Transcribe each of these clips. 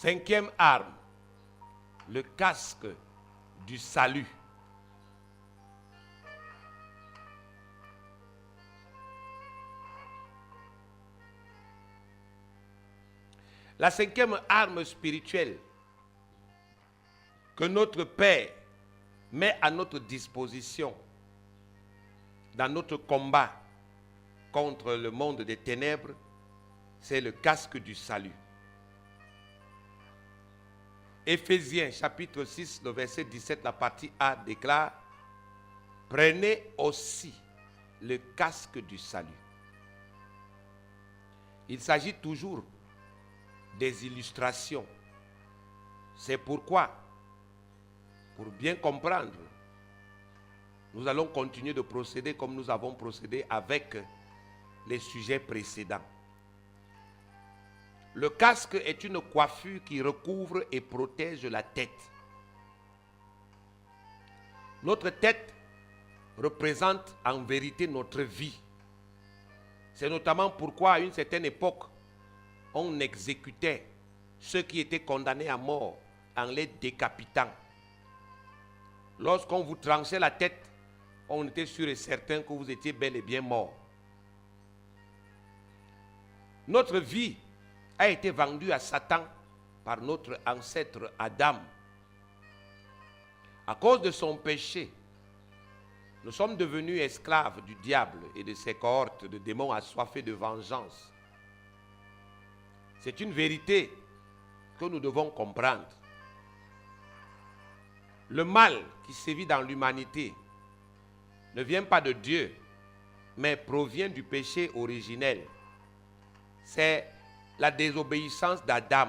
Cinquième arme, le casque du salut. La cinquième arme spirituelle que notre Père met à notre disposition dans notre combat contre le monde des ténèbres, c'est le casque du salut. Éphésiens chapitre 6, le verset 17, la partie A déclare « Prenez aussi le casque du salut ». Il s'agit toujours des illustrations. C'est pourquoi, pour bien comprendre, nous allons continuer de procéder comme nous avons procédé avec les sujets précédents. Le casque est une coiffure qui recouvre et protège la tête. Notre tête représente en vérité notre vie. C'est notamment pourquoi à une certaine époque, on exécutait ceux qui étaient condamnés à mort en les décapitant. Lorsqu'on vous tranchait la tête, on était sûr et certain que vous étiez bel et bien mort. Notre vie a été vendue à Satan par notre ancêtre Adam. À cause de son péché, nous sommes devenus esclaves du diable et de ses cohortes de démons assoiffés de vengeance. C'est une vérité que nous devons comprendre. Le mal qui sévit dans l'humanité ne vient pas de Dieu, mais provient du péché originel. C'est la désobéissance d'Adam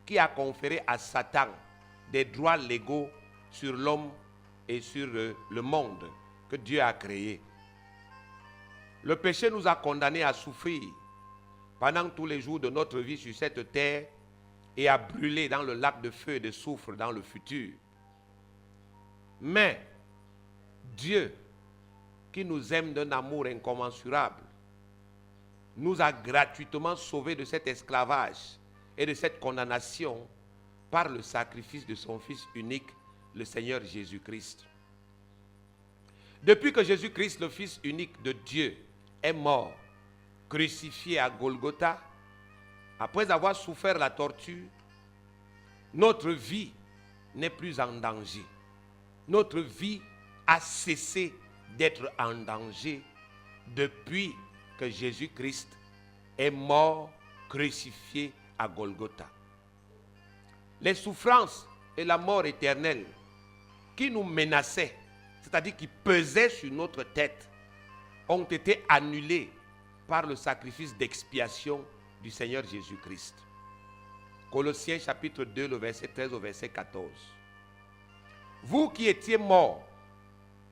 qui a conféré à Satan des droits légaux sur l'homme et sur le monde que Dieu a créé. Le péché nous a condamnés à souffrir pendant tous les jours de notre vie sur cette terre et à brûler dans le lac de feu et de soufre dans le futur. Mais Dieu, qui nous aime d'un amour incommensurable, nous a gratuitement sauvés de cet esclavage et de cette condamnation par le sacrifice de son Fils unique, le Seigneur Jésus-Christ. Depuis que Jésus-Christ, le Fils unique de Dieu, est mort, crucifié à Golgotha, après avoir souffert la torture, notre vie n'est plus en danger. Notre vie a cessé d'être en danger depuis que Jésus-Christ est mort, crucifié à Golgotha. Les souffrances et la mort éternelle qui nous menaçaient, c'est-à-dire qui pesaient sur notre tête, ont été annulées par le sacrifice d'expiation du Seigneur Jésus-Christ. Colossiens chapitre 2, le verset 13 au verset 14. Vous qui étiez morts,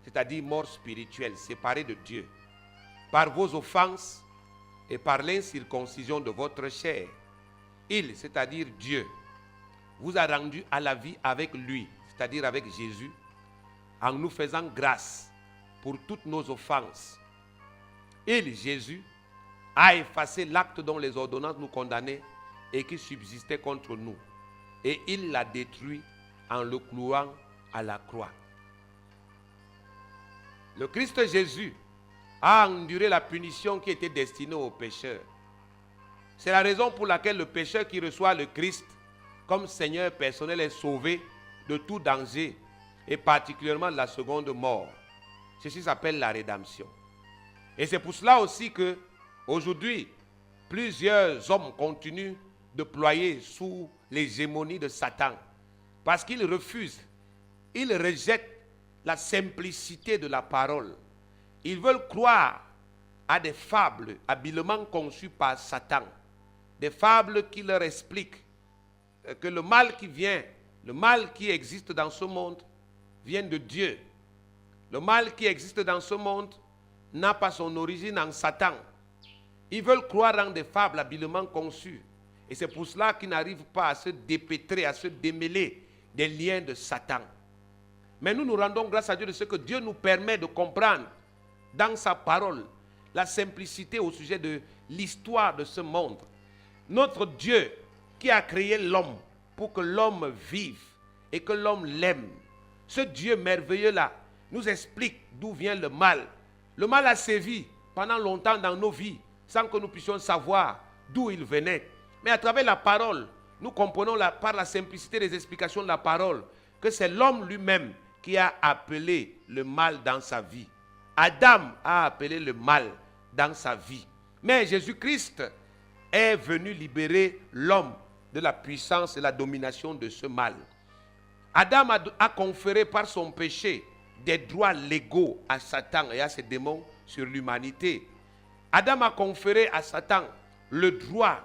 c'est-à-dire morts spirituels, séparés de Dieu, par vos offenses et par l'incirconcision de votre chair, il, c'est-à-dire Dieu, vous a rendu à la vie avec lui, c'est-à-dire avec Jésus, en nous faisant grâce pour toutes nos offenses. Il, Jésus, a effacé l'acte dont les ordonnances nous condamnaient et qui subsistait contre nous. Et il l'a détruit en le clouant à la croix. Le Christ Jésus a enduré la punition qui était destinée aux pécheurs. C'est la raison pour laquelle le pécheur qui reçoit le Christ comme Seigneur personnel est sauvé de tout danger et particulièrement de la seconde mort. Ceci s'appelle la rédemption. Et c'est pour cela aussi que aujourd'hui, plusieurs hommes continuent de ployer sous l'hégémonie de Satan parce qu'ils refusent, ils rejettent la simplicité de la parole. Ils veulent croire à des fables habilement conçues par Satan, des fables qui leur expliquent que le mal qui vient, le mal qui existe dans ce monde vient de Dieu. Le mal qui existe dans ce monde n'a pas son origine en Satan. Ils veulent croire en des fables habilement conçues. Et c'est pour cela qu'ils n'arrivent pas à se dépêtrer, à se démêler des liens de Satan. Mais nous nous rendons grâce à Dieu de ce que Dieu nous permet de comprendre dans sa parole la simplicité au sujet de l'histoire de ce monde. Notre Dieu qui a créé l'homme pour que l'homme vive et que l'homme l'aime. Ce Dieu merveilleux-là nous explique d'où vient le mal. Le mal a sévi pendant longtemps dans nos vies sans que nous puissions savoir d'où il venait. Mais à travers la parole, nous comprenons par la simplicité des explications de la parole que c'est l'homme lui-même qui a appelé le mal dans sa vie. Adam a appelé le mal dans sa vie. Mais Jésus-Christ est venu libérer l'homme de la puissance et la domination de ce mal. Adam a conféré par son péché des droits légaux à Satan et à ses démons sur l'humanité. Adam a conféré à Satan le droit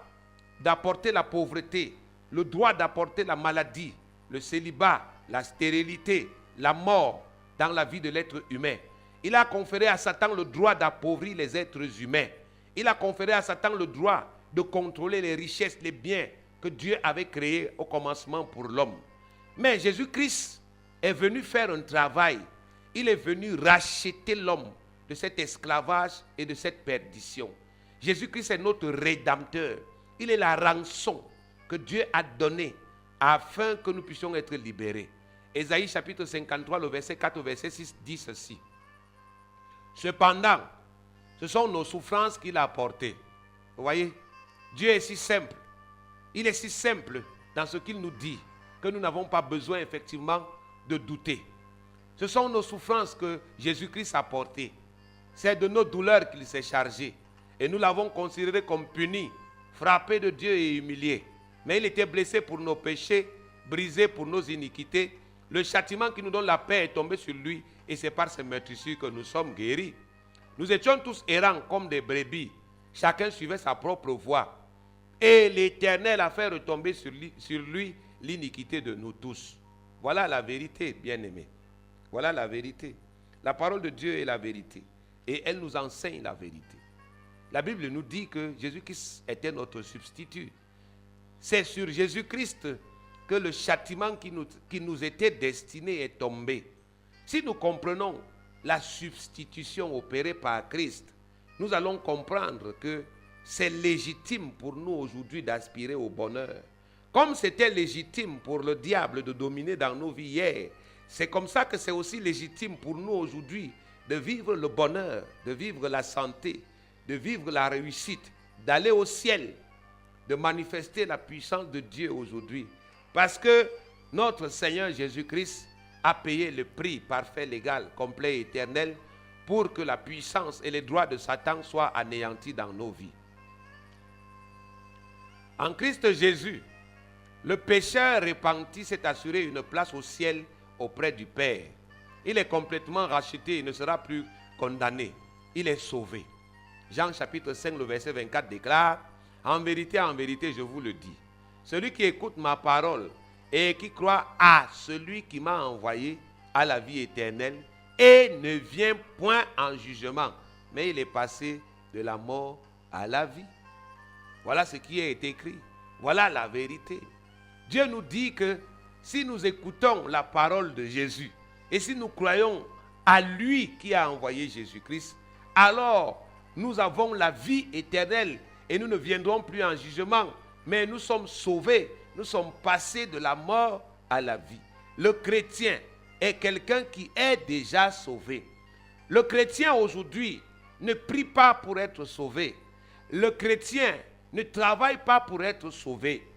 d'apporter la pauvreté, le droit d'apporter la maladie, le célibat, la stérilité, la mort dans la vie de l'être humain. Il a conféré à Satan le droit d'appauvrir les êtres humains. Il a conféré à Satan le droit de contrôler les richesses, les biens que Dieu avait créés au commencement pour l'homme. Mais Jésus-Christ est venu faire un travail. Il est venu racheter l'homme de cet esclavage et de cette perdition. Jésus-Christ est notre rédempteur. Il est la rançon que Dieu a donnée afin que nous puissions être libérés. Ésaïe chapitre 53, le verset 4 au verset 6 dit ceci. Cependant, ce sont nos souffrances qu'il a apportées. Vous voyez, Dieu est si simple. Il est si simple dans ce qu'il nous dit que nous n'avons pas besoin effectivement de douter. Ce sont nos souffrances que Jésus-Christ a portées. C'est de nos douleurs qu'il s'est chargé. Et nous l'avons considéré comme puni, frappé de Dieu et humilié. Mais il était blessé pour nos péchés, brisé pour nos iniquités. Le châtiment qui nous donne la paix est tombé sur lui et c'est par ses meurtrissures que nous sommes guéris. Nous étions tous errants comme des brebis. Chacun suivait sa propre voie. Et l'Éternel a fait retomber sur lui l'iniquité de nous tous. Voilà la vérité, bien-aimés. Voilà la vérité. La parole de Dieu est la vérité. Et elle nous enseigne la vérité. La Bible nous dit que Jésus-Christ était notre substitut. C'est sur Jésus-Christ que le châtiment qui nous était destiné est tombé. Si nous comprenons la substitution opérée par Christ, nous allons comprendre que c'est légitime pour nous aujourd'hui d'aspirer au bonheur. Comme c'était légitime pour le diable de dominer dans nos vies hier, c'est comme ça que c'est aussi légitime pour nous aujourd'hui de vivre le bonheur, de vivre la santé, de vivre la réussite, d'aller au ciel, de manifester la puissance de Dieu aujourd'hui. Parce que notre Seigneur Jésus-Christ a payé le prix parfait, légal, complet et éternel pour que la puissance et les droits de Satan soient anéantis dans nos vies. En Christ Jésus, le pécheur repenti s'est assuré une place au ciel auprès du Père. Il est complètement racheté et ne sera plus condamné. Il est sauvé. Jean chapitre 5, le verset 24 déclare, en vérité, je vous le dis, celui qui écoute ma parole et qui croit à celui qui m'a envoyé a la vie éternelle et ne vient point en jugement, mais il est passé de la mort à la vie. Voilà ce qui est écrit. Voilà la vérité. Dieu nous dit que si nous écoutons la parole de Jésus et si nous croyons à lui qui a envoyé Jésus-Christ, alors nous avons la vie éternelle et nous ne viendrons plus en jugement, mais nous sommes sauvés, nous sommes passés de la mort à la vie. Le chrétien est quelqu'un qui est déjà sauvé. Le chrétien aujourd'hui ne prie pas pour être sauvé. Le chrétien ne travaille pas pour être sauvé.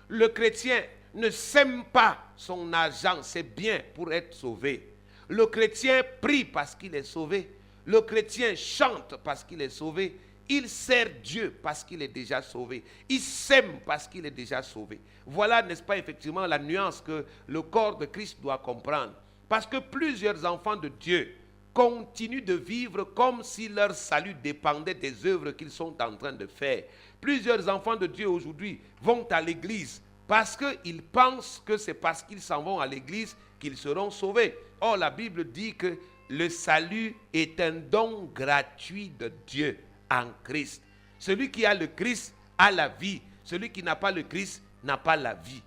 Le chrétien ne sème pas son argent, ses biens pour être sauvé. Le chrétien prie parce qu'il est sauvé. Le chrétien chante parce qu'il est sauvé. Il sert Dieu parce qu'il est déjà sauvé. Il sème parce qu'il est déjà sauvé. Voilà, n'est-ce pas, effectivement, la nuance que le corps de Christ doit comprendre. Parce que plusieurs enfants de Dieu continuent de vivre comme si leur salut dépendait des œuvres qu'ils sont en train de faire. Plusieurs enfants de Dieu aujourd'hui vont à l'église parce qu'ils pensent que c'est parce qu'ils s'en vont à l'église qu'ils seront sauvés. Or, la Bible dit que le salut est un don gratuit de Dieu en Christ. Celui qui a le Christ a la vie. Celui qui n'a pas le Christ n'a pas la vie.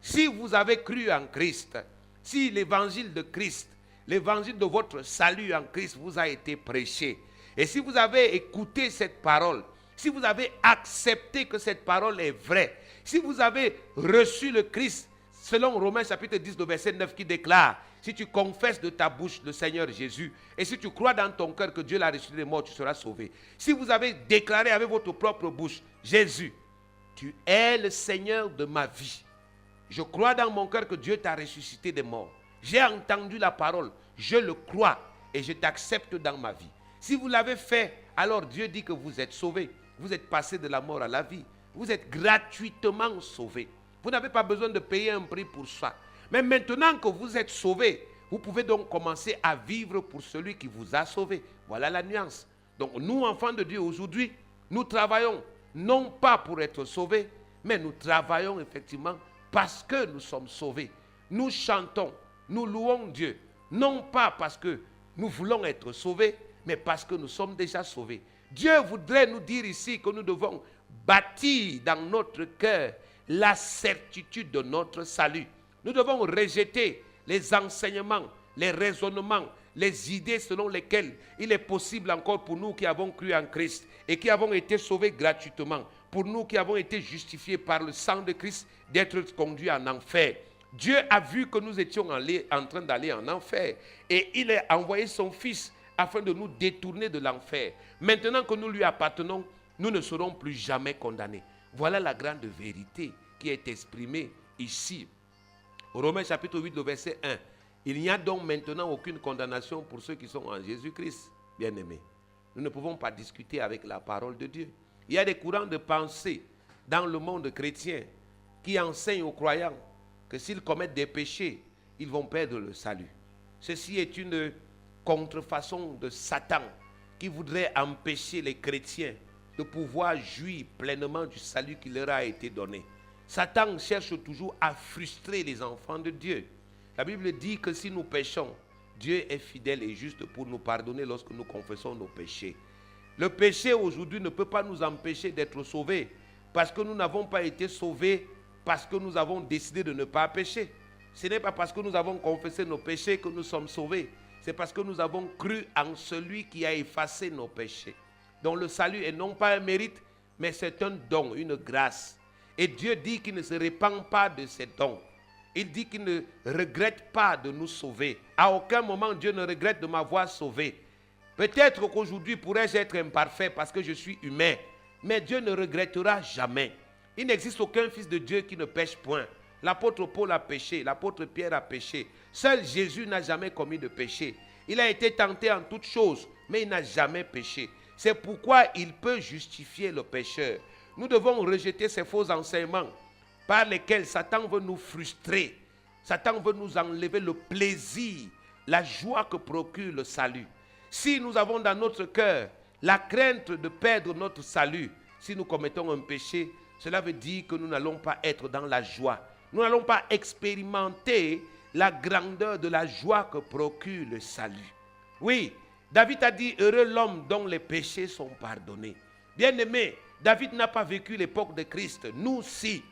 Si vous avez cru en Christ, si l'évangile de Christ, l'évangile de votre salut en Christ vous a été prêché, et si vous avez écouté cette parole, si vous avez accepté que cette parole est vraie, si vous avez reçu le Christ selon Romains chapitre 10, le verset 9 qui déclare, si tu confesses de ta bouche le Seigneur Jésus, et si tu crois dans ton cœur que Dieu l'a ressuscité des morts, tu seras sauvé. Si vous avez déclaré avec votre propre bouche, Jésus, tu es le Seigneur de ma vie. Je crois dans mon cœur que Dieu t'a ressuscité des morts. J'ai entendu la parole, je le crois et je t'accepte dans ma vie. Si vous l'avez fait, alors Dieu dit que vous êtes sauvés. Vous êtes passé de la mort à la vie. Vous êtes gratuitement sauvés. Vous n'avez pas besoin de payer un prix pour ça. Mais maintenant que vous êtes sauvés, vous pouvez donc commencer à vivre pour celui qui vous a sauvé. Voilà la nuance. Donc nous, enfants de Dieu, aujourd'hui, nous travaillons non pas pour être sauvés, mais nous travaillons effectivement parce que nous sommes sauvés. Nous chantons, nous louons Dieu, non pas parce que nous voulons être sauvés, mais parce que nous sommes déjà sauvés. Dieu voudrait nous dire ici que nous devons bâtir dans notre cœur la certitude de notre salut. Nous devons rejeter les enseignements, les raisonnements, les idées selon lesquelles il est possible encore pour nous qui avons cru en Christ et qui avons été sauvés gratuitement, pour nous qui avons été justifiés par le sang de Christ, d'être conduits en enfer. Dieu a vu que nous étions en train d'aller en enfer et il a envoyé son Fils afin de nous détourner de l'enfer. Maintenant que nous lui appartenons, nous ne serons plus jamais condamnés. Voilà la grande vérité qui est exprimée ici. Romains chapitre 8, le verset 1. Il n'y a donc maintenant aucune condamnation pour ceux qui sont en Jésus-Christ, bien-aimés. Nous ne pouvons pas discuter avec la parole de Dieu. Il y a des courants de pensée dans le monde chrétien qui enseignent aux croyants que s'ils commettent des péchés, ils vont perdre le salut. Ceci est une contrefaçon de Satan qui voudrait empêcher les chrétiens de pouvoir jouir pleinement du salut qui leur a été donné. Satan cherche toujours à frustrer les enfants de Dieu. La Bible dit que si nous péchons, Dieu est fidèle et juste pour nous pardonner lorsque nous confessons nos péchés. Le péché aujourd'hui ne peut pas nous empêcher d'être sauvés parce que nous n'avons pas été sauvés parce que nous avons décidé de ne pas pécher. Ce n'est pas parce que nous avons confessé nos péchés que nous sommes sauvés. C'est parce que nous avons cru en celui qui a effacé nos péchés. Donc le salut est non pas un mérite, mais c'est un don, une grâce. Et Dieu dit qu'il ne se répand pas de ces dons. Il dit qu'il ne regrette pas de nous sauver. À aucun moment Dieu ne regrette de m'avoir sauvé. Peut-être qu'aujourd'hui pourrais-je être imparfait parce que je suis humain. Mais Dieu ne regrettera jamais. Il n'existe aucun fils de Dieu qui ne pêche point. L'apôtre Paul a péché, l'apôtre Pierre a péché. Seul Jésus n'a jamais commis de péché. Il a été tenté en toutes choses, mais il n'a jamais péché. C'est pourquoi il peut justifier le pécheur. Nous devons rejeter ces faux enseignements par lesquels Satan veut nous frustrer. Satan veut nous enlever le plaisir, la joie que procure le salut. Si nous avons dans notre cœur la crainte de perdre notre salut, si nous commettons un péché, cela veut dire que nous n'allons pas être dans la joie. Nous n'allons pas expérimenter la grandeur de la joie que procure le salut. Oui, David a dit, heureux l'homme dont les péchés sont pardonnés. Bien-aimé, David n'a pas vécu l'époque de Christ. Nous, si.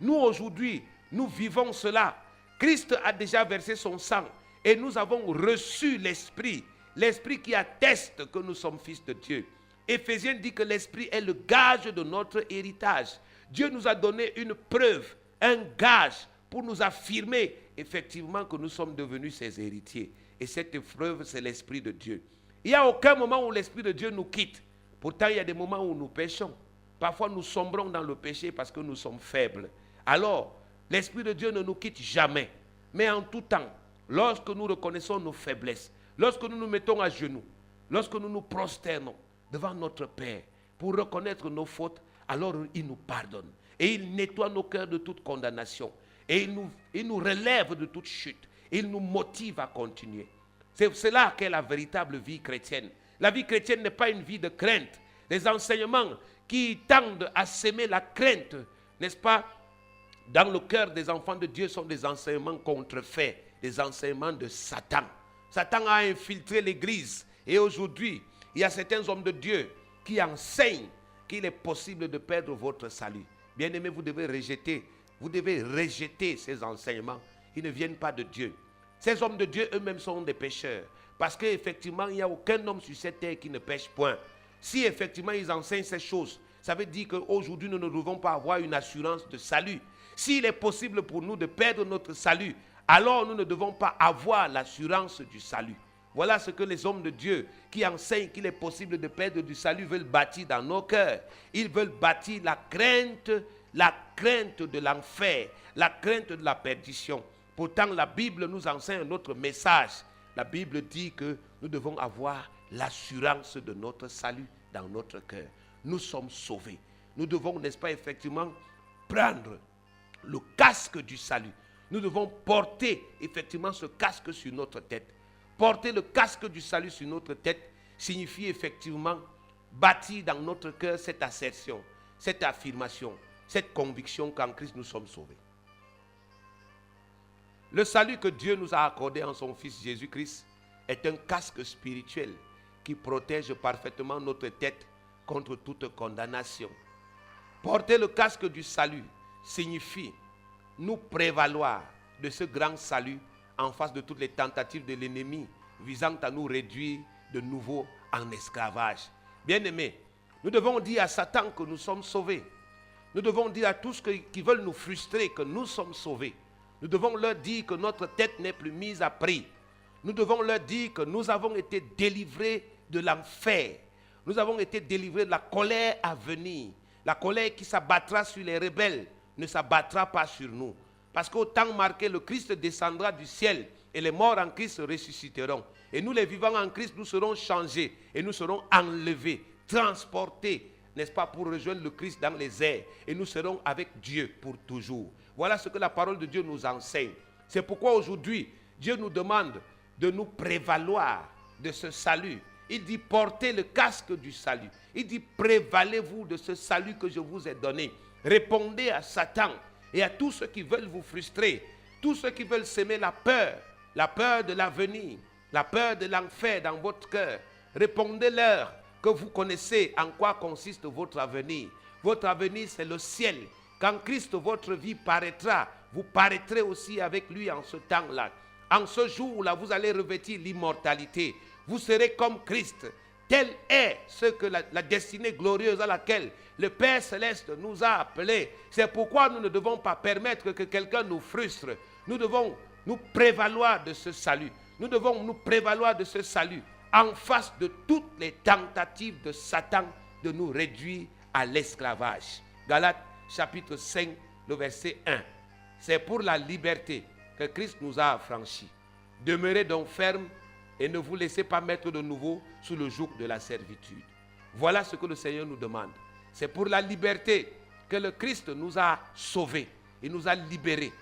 Nous, aujourd'hui, nous vivons cela. Christ a déjà versé son sang et nous avons reçu l'Esprit. L'Esprit qui atteste que nous sommes fils de Dieu. Éphésiens dit que l'Esprit est le gage de notre héritage. Dieu nous a donné une preuve, un gage pour nous affirmer effectivement que nous sommes devenus ses héritiers. Et cette preuve, c'est l'Esprit de Dieu. Il n'y a aucun moment où l'Esprit de Dieu nous quitte. Pourtant, il y a des moments où nous péchons. Parfois, nous sombrons dans le péché parce que nous sommes faibles. Alors, l'Esprit de Dieu ne nous quitte jamais. Mais en tout temps, lorsque nous reconnaissons nos faiblesses, lorsque nous nous mettons à genoux, lorsque nous nous prosternons devant notre Père pour reconnaître nos fautes, alors il nous pardonne. Et il nettoie nos cœurs de toute condamnation. Et il nous relève de toute chute. Il nous motive à continuer. C'est cela qu'est la véritable vie chrétienne. La vie chrétienne n'est pas une vie de crainte. Les enseignements qui tendent à s'aimer la crainte, n'est-ce pas, dans le cœur des enfants de Dieu sont des enseignements contrefaits, des enseignements de Satan. Satan a infiltré l'Église et aujourd'hui, il y a certains hommes de Dieu qui enseignent qu'il est possible de perdre votre salut. Bien-aimés, vous devez rejeter ces enseignements. Ils ne viennent pas de Dieu. Ces hommes de Dieu eux-mêmes sont des pécheurs. Parce qu'effectivement, il n'y a aucun homme sur cette terre qui ne pêche point. Si effectivement ils enseignent ces choses, ça veut dire qu'aujourd'hui, nous ne devons pas avoir une assurance de salut. S'il est possible pour nous de perdre notre salut, alors nous ne devons pas avoir l'assurance du salut. Voilà ce que les hommes de Dieu qui enseignent qu'il est possible de perdre du salut veulent bâtir dans nos cœurs. Ils veulent bâtir la crainte de l'enfer, la crainte de la perdition. Pourtant, la Bible nous enseigne un autre message. La Bible dit que nous devons avoir l'assurance de notre salut dans notre cœur. Nous sommes sauvés. Nous devons, n'est-ce pas, effectivement, prendre le casque du salut. Nous devons porter effectivement ce casque sur notre tête. Porter le casque du salut sur notre tête signifie effectivement bâtir dans notre cœur cette assertion, cette affirmation, cette conviction qu'en Christ nous sommes sauvés. Le salut que Dieu nous a accordé en son Fils Jésus-Christ est un casque spirituel qui protège parfaitement notre tête contre toute condamnation. Porter le casque du salut signifie nous prévaloir de ce grand salut en face de toutes les tentatives de l'ennemi visant à nous réduire de nouveau en esclavage. Bien-aimés, nous devons dire à Satan que nous sommes sauvés. Nous devons dire à tous qui veulent nous frustrer que nous sommes sauvés. Nous devons leur dire que notre tête n'est plus mise à prix. Nous devons leur dire que nous avons été délivrés de l'enfer. Nous avons été délivrés de la colère à venir. La colère qui s'abattra sur les rebelles ne s'abattra pas sur nous. Parce qu'au temps marqué, le Christ descendra du ciel et les morts en Christ ressusciteront. Et nous, les vivants en Christ, nous serons changés et nous serons enlevés, transportés, n'est-ce pas, pour rejoindre le Christ dans les airs. Et nous serons avec Dieu pour toujours. Voilà ce que la parole de Dieu nous enseigne. C'est pourquoi aujourd'hui, Dieu nous demande de nous prévaloir de ce salut. Il dit portez le casque du salut. Il dit prévalez-vous de ce salut que je vous ai donné. Répondez à Satan et à tous ceux qui veulent vous frustrer, tous ceux qui veulent s'aimer la peur de l'avenir, la peur de l'enfer dans votre cœur. Répondez-leur que vous connaissez en quoi consiste votre avenir. Votre avenir, c'est le ciel. Quand Christ, votre vie paraîtra, vous paraîtrez aussi avec lui en ce temps-là. En ce jour-là, vous allez revêtir l'immortalité. Vous serez comme Christ. Telle est ce que la destinée glorieuse à laquelle le Père Céleste nous a appelés. C'est pourquoi nous ne devons pas permettre que quelqu'un nous frustre. Nous devons nous prévaloir de ce salut. Nous devons nous prévaloir de ce salut en face de toutes les tentatives de Satan de nous réduire à l'esclavage. Galates chapitre 5, le verset 1. C'est pour la liberté que Christ nous a affranchis. Demeurez donc fermes et ne vous laissez pas mettre de nouveau sous le joug de la servitude. Voilà ce que le Seigneur nous demande. C'est pour la liberté que le Christ nous a sauvés. Il nous a libérés.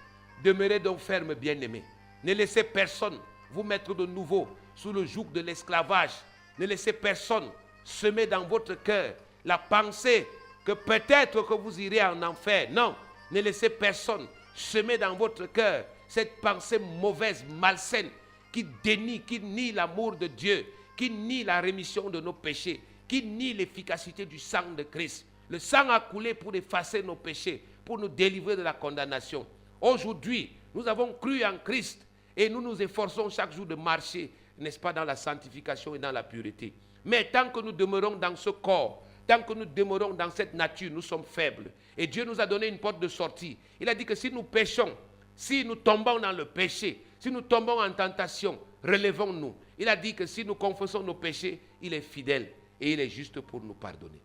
Demeurez donc fermes, bien-aimés. Ne laissez personne vous mettre de nouveau sous le joug de l'esclavage. Ne laissez personne semer dans votre cœur la pensée que peut-être que vous irez en enfer. Non, ne laissez personne semer dans votre cœur cette pensée mauvaise, malsaine, qui dénie, qui nie l'amour de Dieu, qui nie la rémission de nos péchés, qui nie l'efficacité du sang de Christ. Le sang a coulé pour effacer nos péchés, pour nous délivrer de la condamnation. Aujourd'hui, nous avons cru en Christ et nous nous efforçons chaque jour de marcher, n'est-ce pas, dans la sanctification et dans la pureté. Mais tant que nous demeurons dans ce corps, tant que nous demeurons dans cette nature, nous sommes faibles. Et Dieu nous a donné une porte de sortie. Il a dit que si nous péchons, si nous tombons dans le péché, si nous tombons en tentation, relevons-nous. Il a dit que si nous confessons nos péchés, il est fidèle et il est juste pour nous pardonner.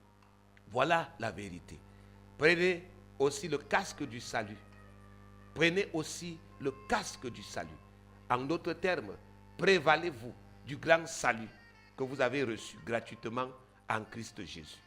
Voilà la vérité. Prenez aussi le casque du salut. Prenez aussi le casque du salut. En d'autres termes, prévalez-vous du grand salut que vous avez reçu gratuitement en Christ Jésus.